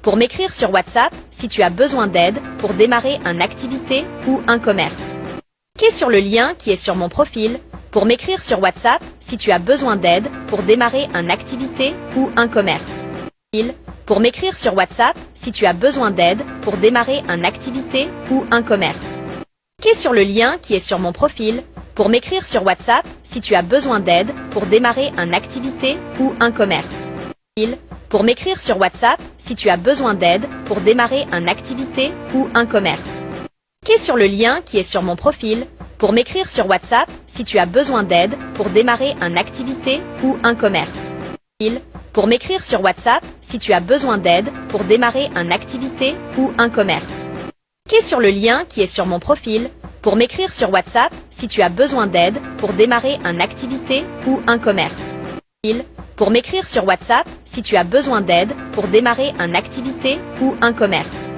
Pour m'écrire sur WhatsApp si tu as besoin d'aide pour démarrer une activité ou un commerce. Clique sur le lien qui est sur mon profil pour m'écrire sur WhatsApp si tu as besoin d'aide pour démarrer une activité ou un commerce. Pour m'écrire sur WhatsApp si tu as besoin d'aide pour démarrer une activité ou un commerce. Clique sur le lien qui est sur mon profil pour m'écrire sur WhatsApp si tu as besoin d'aide pour démarrer une activité ou un commerce. Pour m'écrire sur WhatsApp si tu as besoin d'aide pour démarrer une activité ou un commerce. Clique sur le lien qui est sur mon profil pour m'écrire sur WhatsApp si tu as besoin d'aide pour démarrer une activité ou un commerce. Pour m'écrire sur WhatsApp si tu as besoin d'aide pour démarrer une activité ou un commerce. Clique sur le lien qui est sur mon profil pour m'écrire sur WhatsApp si tu as besoin d'aide pour démarrer une activité ou un commerce. Pour m'écrire sur WhatsApp si tu as besoin d'aide pour démarrer une activité ou un commerce.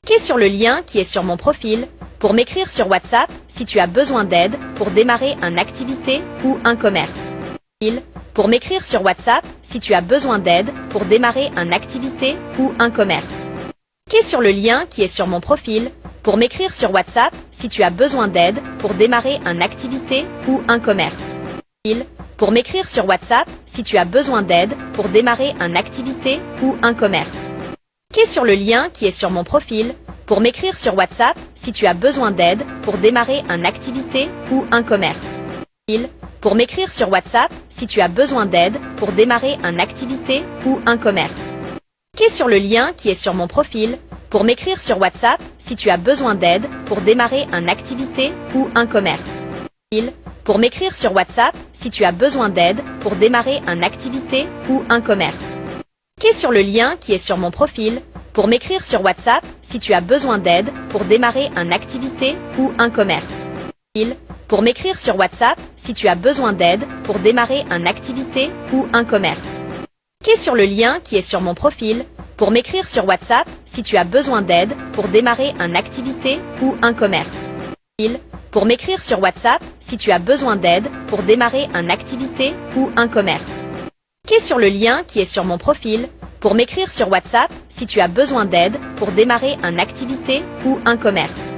Clique sur le lien qui est sur mon profil pour m'écrire sur WhatsApp si tu as besoin d'aide pour démarrer une activité ou un commerce. Pour m'écrire sur WhatsApp si tu as besoin d'aide pour démarrer une activité ou un commerce. Clique sur le lien qui est sur mon profil pour m'écrire sur WhatsApp si tu as besoin d'aide pour démarrer une activité ou un commerce. Pour m'écrire sur WhatsApp si tu as besoin d'aide pour démarrer une activité ou un commerce. Clique sur le lien qui est sur mon profil pour m'écrire sur WhatsApp si tu as besoin d'aide pour démarrer une activité ou un commerce. Pour m'écrire sur WhatsApp si tu as besoin d'aide pour démarrer une activité ou un commerce. Clique sur le lien qui est sur mon profil pour m'écrire sur WhatsApp si tu as besoin d'aide pour démarrer une activité ou un commerce. Pour m'écrire sur WhatsApp si tu as besoin d'aide pour démarrer une activité ou un commerce. Clique sur le lien qui est sur mon profil pour m'écrire sur WhatsApp si tu as besoin d'aide pour démarrer une activité ou un commerce. Pour m'écrire sur WhatsApp si tu as besoin d'aide pour démarrer une activité ou un commerce. Clique sur le lien qui est sur mon profil pour m'écrire sur WhatsApp si tu as besoin d'aide pour démarrer une activité ou un commerce. Pour m'écrire sur WhatsApp si tu as besoin d'aide pour démarrer une activité ou un commerce. Clique sur le lien qui est sur mon profil pour m'écrire sur WhatsApp si tu as besoin d'aide pour démarrer une activité ou un commerce.